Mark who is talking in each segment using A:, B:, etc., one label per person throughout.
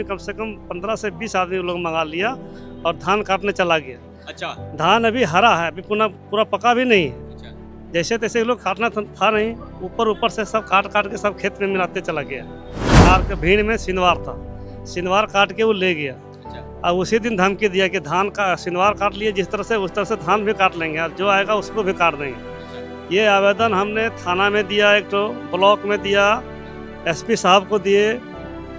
A: कम से कम 15 से 20 आदमी लोग मंगा लिया और धान काटने चला गया।
B: अच्छा।
A: धान अभी हरा है, अभी पूरा पका भी नहीं है।
B: अच्छा।
A: जैसे तैसे लोग काटना था नहीं, ऊपर से सब काट के सब खेत में मिलाते चला गया। हार के भीड़ में सिनवार था, सिनवार काट के वो ले गया।
B: अच्छा।
A: और उसी दिन धमकी दिया कि धान का सिनवार काट लिए जिस तरह से उस तरह से धान भी काट लेंगे और जो आएगा उसको भी काट देंगे। ये आवेदन हमने थाना में दिया, एक तो ब्लॉक में दिया, एसपी साहब को दिए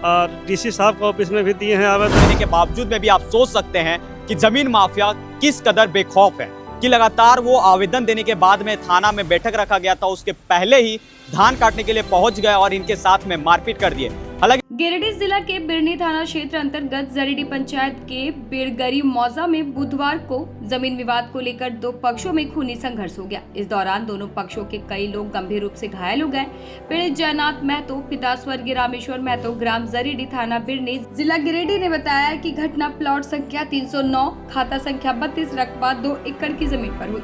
A: और डीसी साहब के ऑफिस में भी दिए हैं आवेदन।
B: देने के बावजूद में भी आप सोच सकते हैं कि जमीन माफिया किस कदर बेखौफ है कि लगातार वो आवेदन देने के बाद में थाना में बैठक रखा गया था, उसके पहले ही धान काटने के लिए पहुंच गए और इनके साथ में मारपीट कर दिए। हालांकि
C: गिरिडीह जिला के बिरनी थाना क्षेत्र अंतर्गत जरीडी पंचायत के बिरगरी मौजा में बुधवार को जमीन विवाद को लेकर दो पक्षों में खूनी संघर्ष हो गया। इस दौरान दोनों पक्षों के कई लोग गंभीर रूप से घायल हो गए। पीड़ित जयनाथ महतो पिता स्वर्गीय रामेश्वर महतो ग्राम जरीडी थाना बिरनी जिला गिरिडीह ने बताया कि घटना प्लॉट संख्या 309 खाता संख्या 32 रकबा 2 एकड़ की जमीन पर हुई।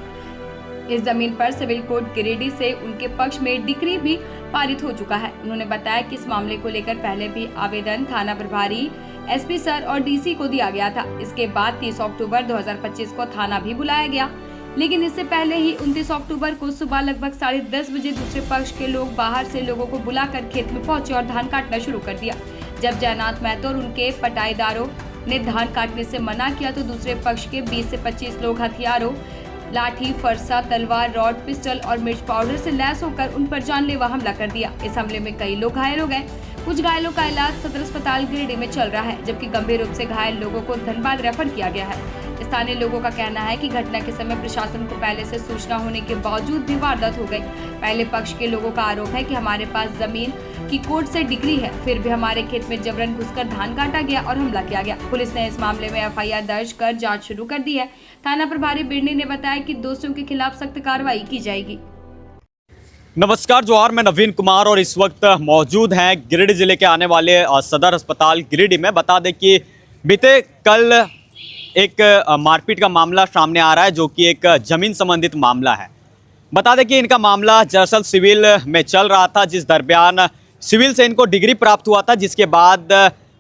C: इस जमीन पर सिविल कोर्ट गिरिडीह से उनके पक्ष में डिक्री भी पारित हो चुका है। उन्होंने बताया कि इस मामले को लेकर पहले भी आवेदन थाना प्रभारी एसपी सर और डीसी को दिया गया था। इसके बाद 30 अक्टूबर 2025 को थाना भी बुलाया गया, लेकिन इससे पहले ही 29 अक्टूबर को सुबह लगभग 10:30 बजे दूसरे पक्ष के लोग बाहर से लोगों को बुलाकर खेत में पहुंचे और धान काटना शुरू कर दिया। जब जयनाथ महतो और उनके पटाईदारों ने धान काटने से मना किया तो दूसरे पक्ष के 20 से 25 लोग हथियारों लाठी, फरसा, तलवार, रॉड, पिस्टल और मिर्च पाउडर से लैस होकर उन पर जानलेवा हमला कर दिया। इस हमले में कई लोग घायल हो गए। कुछ घायलों का इलाज सदर अस्पताल गिरिडीह में चल रहा है, जबकि गंभीर रूप से घायल लोगों को धनबाद रेफर किया गया है। स्थानीय लोगों का कहना है कि घटना के समय प्रशासन को पहले से सूचना होने के बावजूद भी वारदात हो गई। पहले पक्ष के लोगों का आरोप है कि हमारे पास जमीन की कोर्ट से डिग्री है, फिर भी हमारे खेत में जबरन घुसकर धान काटा गया और हमला किया गया। पुलिस ने इस मामले में एफआईआर दर्ज कर जांच शुरू कर दी है। थाना प्रभारी बिरनी ने बताया कि दोषियों के खिलाफ सख्त कार्रवाई की जाएगी।
B: नमस्कार जोहार, मैं नवीन कुमार और इस वक्त मौजूद हैं गिरिडीह जिले के आने वाले सदर अस्पताल गिरिडीह में। बता दें कि बीते कल एक मारपीट का मामला सामने आ रहा है, जो कि एक जमीन संबंधित मामला है। बता दें कि इनका मामला दरअसल सिविल में चल रहा था, जिस दरमियान सिविल से इनको डिग्री प्राप्त हुआ था, जिसके बाद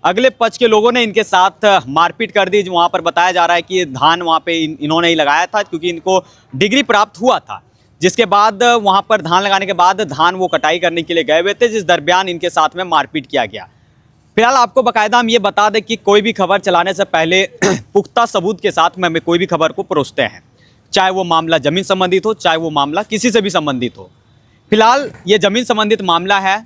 B: अगले पक्ष के लोगों ने इनके साथ मारपीट कर दी। वहाँ पर बताया जा रहा है कि धान वहाँ पे इन्होंने ही लगाया था, क्योंकि इनको डिग्री प्राप्त हुआ था। जिसके बाद वहाँ पर धान लगाने के बाद धान वो कटाई करने के लिए गए हुए थे, जिस दरमियान इनके साथ में मारपीट किया गया। फिलहाल आपको बाकायदा हम ये बता दें कि कोई भी खबर चलाने से पहले पुख्ता सबूत के साथ में हमें कोई भी खबर को परोसते हैं, चाहे वो मामला जमीन संबंधित हो, चाहे वो मामला किसी से भी संबंधित हो। फिलहाल ये जमीन संबंधित मामला है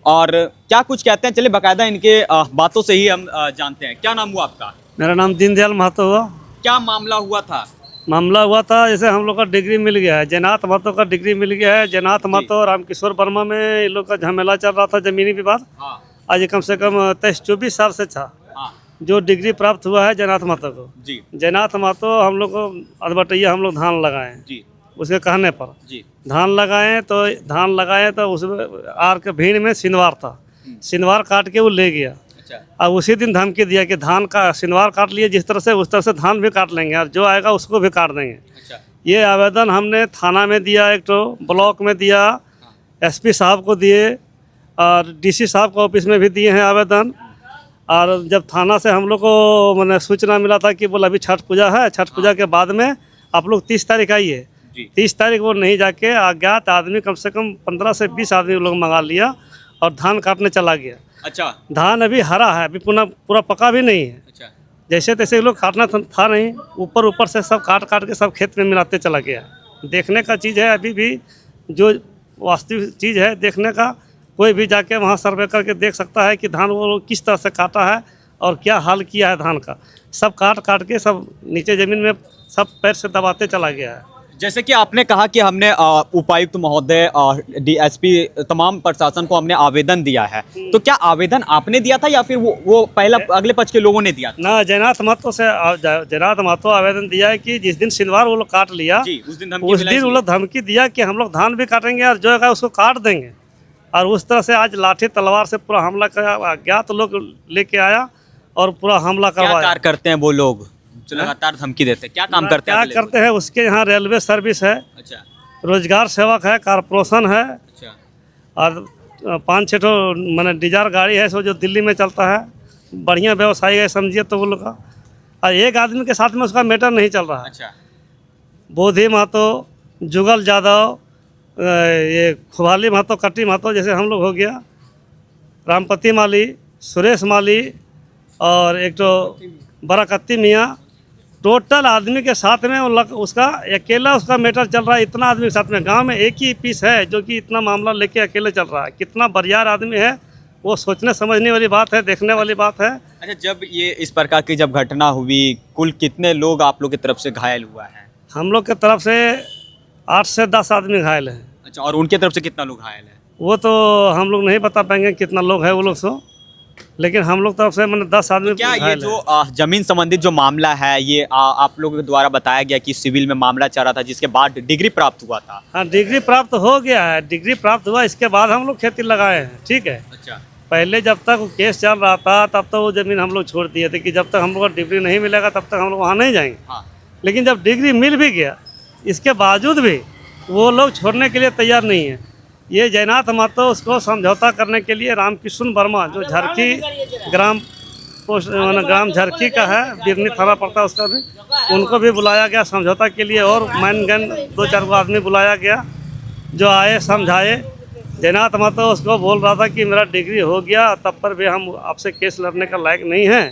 B: और क्या कुछ कहते हैं, चलिए बाकायदा इनके बातों से ही हम जानते हैं। क्या नाम हुआ आपका?
A: मेरा नाम दीनदयाल महतो हुआ।
B: क्या मामला हुआ था?
A: मामला हुआ था जैसे हम लोग का डिग्री मिल गया है, जयनाथ महतो का डिग्री मिल गया है। जयनाथ महतो और रामकिशोर वर्मा में इन लोग का झमेला चल रहा था, जमीनी विवाद।
B: हाँ।
A: आज कम से कम 23-24 साल से था।
B: हाँ।
A: जो डिग्री प्राप्त हुआ है जयनाथ महतो को।
B: जी।
A: जयनाथ महतो हम लोग को अधबटैया हम लोग धान लगाए
B: जी।
A: उसके कहने पर
B: जी।
A: धान लगाए तो उसमें आर के भीड़ में सिनवार था, सिनवार काट के वो ले गया।
B: अच्छा।
A: और उसी दिन धमकी दिया कि धान का सिनवार काट लिए जिस तरह से उस तरह से धान भी काट लेंगे और जो आएगा उसको भी काट देंगे।
B: अच्छा।
A: ये आवेदन हमने थाना में दिया, एक तो ब्लॉक में दिया, एसपी साहब को दिए और डीसी साहब के ऑफिस में भी दिए हैं आवेदन। और जब थाना से हम लोग को मैंने सूचना मिला था कि बोला अभी छठ पूजा है, छठ पूजा के बाद में आप लोग 30 तारीख आइए। 30 तारीख वो नहीं जाके अज्ञात आदमी कम से कम 15 से 20 आदमी लोग मंगा लिया और धान काटने चला गया।
B: अच्छा।
A: धान अभी हरा है, अभी पूरा पका भी नहीं है।
B: अच्छा।
A: जैसे तैसे लोग काटना था नहीं, ऊपर से सब काट के सब खेत में मिलाते चला गया। देखने का चीज़ है, अभी भी जो वास्तविक चीज़ है देखने का, कोई भी जाके वहाँ सर्वे करके देख सकता है कि धान वो लोग किस तरह से काटा है और क्या हाल किया है धान का। सब काट के सब नीचे ज़मीन में सब पैर से दबाते चला गया है।
B: जैसे कि आपने कहा कि हमने उपायुक्त महोदय, डीएसपी, तमाम प्रशासन को हमने आवेदन दिया है, तो क्या आवेदन आपने दिया था या फिर वो पहला अगले पक्ष के लोगों ने दिया था?
A: ना, जयनाथ महतो आवेदन दिया है कि जिस दिन सिनवार वो लोग काट लिया
B: जी, उस दिन
A: वो लोग धमकी दिया कि हम लोग धान भी काटेंगे और जो है उसको काट देंगे। और उस तरह से आज लाठी तलवार से पूरा हमला किया, अज्ञात लोग लेके आया और पूरा हमला करवाया।
B: क्या कार्य करते हैं वो लोग जो लगातार धमकी देते हैं? क्या काम करते हैं?
A: क्या करते हैं? उसके यहाँ रेलवे सर्विस है।
B: अच्छा।
A: रोजगार सेवक है, कारपोरेशन है।
B: अच्छा।
A: और 5-6 मैंने डिजार गाड़ी है सो जो दिल्ली में चलता है, बढ़िया व्यवसायी है समझिए तो वो लोग का। और एक आदमी के साथ में उसका मैटर नहीं चल रहा है।
B: अच्छा,
A: बोधी महतो, जुगल यादव, ये खुबाली महतो, कट्टी महतो जैसे हम लोग हो गया, रामपति माली, सुरेश माली और एक तो बराकत्ती मियाँ, टोटल आदमी के साथ में उसका अकेला उसका मैटर चल रहा है। इतना आदमी के साथ में गांव में एक ही पीस है जो कि इतना मामला लेके अकेले चल रहा है। कितना बरियार आदमी है वो सोचने समझने वाली बात है, देखने वाली बात है।
B: अच्छा, जब ये इस प्रकार की जब घटना हुई, कुल कितने लोग आप लोग की तरफ से घायल हुआ है?
A: हम लोग की तरफ से 8 से 10 आदमी घायल हैं।
B: अच्छा, और उनके तरफ से कितना लोग घायल है?
A: वो तो हम लोग नहीं बता पाएंगे कितना लोग है वो लोग सो, लेकिन हम लोग तरफ से मैंने 10 आदमी
B: क्या ये
A: घायल
B: जो
A: है।
B: जमीन संबंधित जो मामला है, ये आप लोगों के द्वारा बताया गया कि सिविल में मामला चल रहा था, जिसके बाद डिग्री प्राप्त हुआ था?
A: हाँ, डिग्री प्राप्त हो गया है। डिग्री प्राप्त हुआ, इसके बाद हम लोग खेती लगाए हैं। ठीक है,
B: अच्छा,
A: पहले जब तक वो केस चल रहा था तब तक वो ज़मीन हम लोग छोड़ दिए थे कि जब तक हम लोग को डिग्री नहीं मिलेगा तब तक हम लोग वहाँ नहीं जाएंगे।
B: हाँ,
A: लेकिन जब डिग्री मिल भी गया, इसके बावजूद भी वो लोग छोड़ने के लिए तैयार नहीं है। ये जयनाथ महतो उसको समझौता करने के लिए रामकृष्ण वर्मा जो झरखी ग्राम पोस्ट ग्राम झरखी का है, बिरनी थाना पड़ता है उसका भी, उनको भी बुलाया गया समझौता के लिए। और मैन गन 2-4 आदमी बुलाया गया जो आए, समझाए। जयनाथ महतो उसको बोल रहा था कि मेरा डिग्री हो गया, तब पर भी हम आपसे केस लड़ने का लायक नहीं है।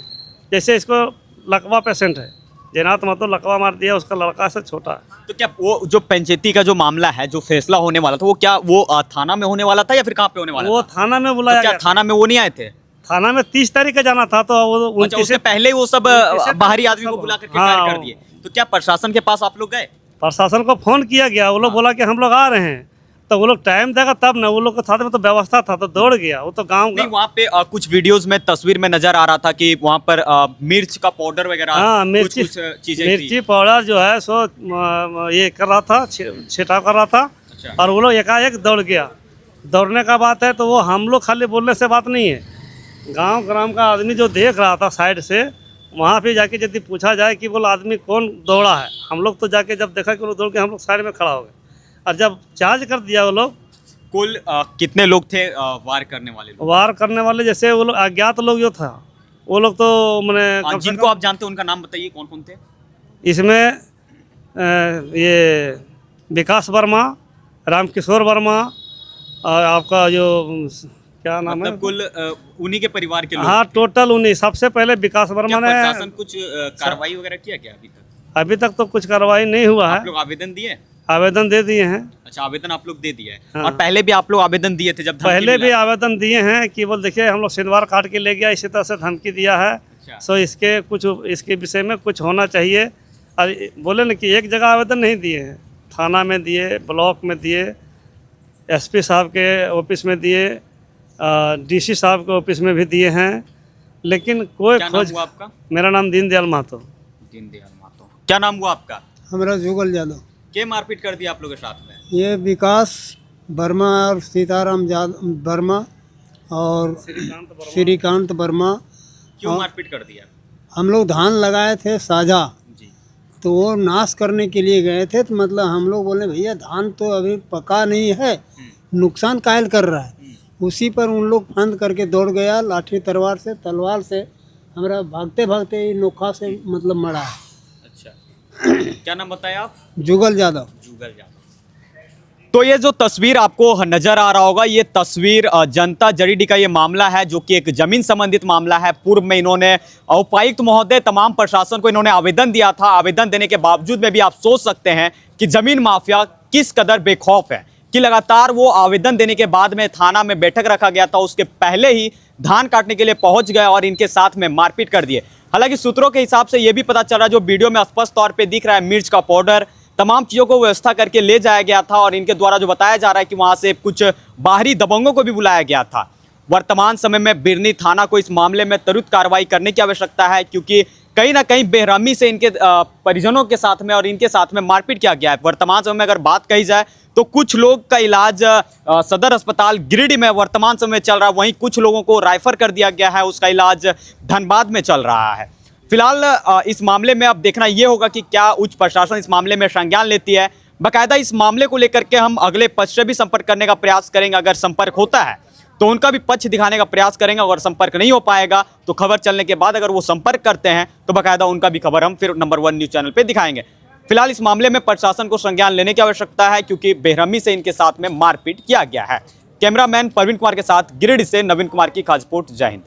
A: जैसे इसको लकवा पेशेंट है, जयनाथ महतो लकवा मार दिया, उसका लड़का से छोटा है।
B: तो क्या वो जो पंचायती का जो मामला है, जो फैसला होने वाला था, वो क्या वो थाना में होने वाला था या फिर कहाँ पे होने वाला
A: वो
B: था?
A: थाना में
B: तो
A: बुलाया
B: क्या
A: गया।
B: थाना में वो नहीं आए थे?
A: थाना में 30 तारीख का जाना था, तो वो
B: अच्छा,
A: 29
B: उससे पहले ही वो सब
A: 29
B: बाहरी आदमी को बुला करके
A: हाँ,
B: फायर कर दिए। तो क्या प्रशासन के पास आप लोग गए?
A: प्रशासन को फोन किया गया, वो लोग बोला कि हम लोग आ रहे हैं। तो वो लोग टाइम देगा तब ना, वो लोग के साथ में तो व्यवस्था था तो दौड़ गया वो तो गाँव
B: नहीं, वहाँ पे कुछ वीडियोस में तस्वीर में नजर आ रहा था कि वहाँ पर मिर्च का पाउडर वगैरह,
A: हाँ,
B: कुछ चीजें थी।
A: मिर्ची पाउडर जो है सो ये कर रहा था, छिटाव कर रहा था।
B: अच्छा,
A: और वो लोग एकाएक दौड़ गया। दौड़ने का बात है तो वो हम लोग खाली बोलने से बात नहीं है। गांव ग्राम का आदमी जो देख रहा था साइड से, वहाँ पे जाके यदि पूछा जाए कि बोला आदमी कौन दौड़ा है, हम लोग तो जाके जब देखा कि वो लोग दौड़ के, हम लोग साइड में खड़ा हो गए। और जब चार्ज कर दिया वो लोग,
B: कुल कितने लोग थे वार करने वाले लोग?
A: वार करने वाले जैसे वो लोग अज्ञात लोग जो था, वो लोग तो मैंने
B: जिनको आप जानते हैं उनका नाम बताइए, कौन कौन थे?
A: इसमें ये विकास वर्मा, रामकिशोर वर्मा और आपका जो क्या नाम
B: मतलब
A: है,
B: कुल उन्हीं के परिवार के लोग?
A: हाँ, टोटल 19। सबसे पहले विकास वर्मा
B: क्या
A: ने,
B: प्रशासन कुछ कार्रवाई वगैरह किया क्या अभी तक?
A: अभी तक तो कुछ कार्रवाई नहीं हुआ
B: आप
A: है।
B: लोग आवेदन दिए?
A: आवेदन दे दिए हैं।
B: अच्छा, आवेदन आप लोग दे दिए हैं।
A: हाँ।
B: और पहले भी आप लोग आवेदन दिए थे जब धमकी
A: पहले भी
B: मिला?
A: आवेदन दिए हैं कि बोल देखिए हम लोग सिंदवार काट के ले गया, इसी तरह से धमकी दिया है।
B: अच्छा।
A: सो इसके विषय में कुछ होना चाहिए। और बोले ना कि एक जगह आवेदन नहीं दिए हैं, थाना में दिए, ब्लॉक में दिए, एसपी साहब के ऑफिस में दिए, डीसी साहब के ऑफिस में भी दिए हैं, लेकिन कोई
B: क्या नाम
A: खोज।
B: हुआ आपका?
A: मेरा नाम दीनदयाल महतो।
B: दीनदयाल महतो। क्या नाम हुआ आपका?
D: हमारा जुगल यादव।
B: के मारपीट कर दिया आप लोगों के साथ में?
D: ये विकास वर्मा और सीताराम वर्मा और श्रीकांत वर्मा।
B: क्यों मारपीट कर दिया?
D: हम लोग धान लगाए थे साझा,
B: जी,
D: तो वो नाश करने के लिए गए थे। तो मतलब हम लोग बोले भैया धान तो अभी पका नहीं है, नुकसान कायल कर रहा है। उसी पर उन लोग फंद करके दौड़ गया, लाठी तलवार से हमारा भागते भागते ही नोखा से मतलब मरा है।
B: अच्छा, क्या नाम बताया आप?
D: जुगल यादव।
B: जुगल यादव। तो ये जो तस्वीर आपको नजर आ रहा होगा, ये तस्वीर जनता जरीडी का ये मामला है, जो कि एक जमीन संबंधित मामला है। पूर्व में इन्होंने उपायुक्त महोदय, तमाम प्रशासन को इन्होंने आवेदन दिया था। आवेदन देने के बावजूद में भी आप सोच सकते हैं कि जमीन माफिया किस कदर बेखौफ है, कि लगातार वो आवेदन देने के बाद में थाना में बैठक रखा गया था, उसके पहले ही धान काटने के लिए पहुंच गए और इनके साथ में मारपीट कर दिए। हालांकि सूत्रों के हिसाब से ये भी पता चल रहा है, जो वीडियो में स्पष्ट तौर पे दिख रहा है, मिर्च का पाउडर, तमाम चीज़ों को व्यवस्था करके ले जाया गया था। और इनके द्वारा जो बताया जा रहा है कि वहाँ से कुछ बाहरी दबंगों को भी बुलाया गया था। वर्तमान समय में बिरनी थाना को इस मामले में त्वरित कार्रवाई करने की आवश्यकता है, क्योंकि कहीं ना कहीं बेरहमी से इनके परिजनों के साथ में और इनके साथ में मारपीट किया गया है। वर्तमान समय में अगर बात कही जाए तो कुछ लोग का इलाज सदर अस्पताल गिरिडीह में वर्तमान समय में चल रहा है, वहीं कुछ लोगों को रेफर कर दिया गया है, उसका इलाज धनबाद में चल रहा है। फिलहाल इस मामले में अब देखना ये होगा कि क्या उच्च प्रशासन इस मामले में संज्ञान लेती है। बाकायदा इस मामले को लेकर के हम अगले पक्ष से भी संपर्क करने का प्रयास करेंगे। अगर संपर्क होता है तो उनका भी पक्ष दिखाने का प्रयास करेंगे। अगर संपर्क नहीं हो पाएगा तो खबर चलने के बाद अगर वो संपर्क करते हैं तो बाकायदा उनका भी खबर हम फिर नंबर 1 न्यूज़ चैनल पर दिखाएंगे। फिलहाल इस मामले में प्रशासन को संज्ञान लेने की आवश्यकता है, क्योंकि बेरहमी से इनके साथ में मारपीट किया गया है। कैमरामैन प्रवीण कुमार के साथ गिरिडीह से नवीन कुमार की खास रिपोर्ट। जय हिंद।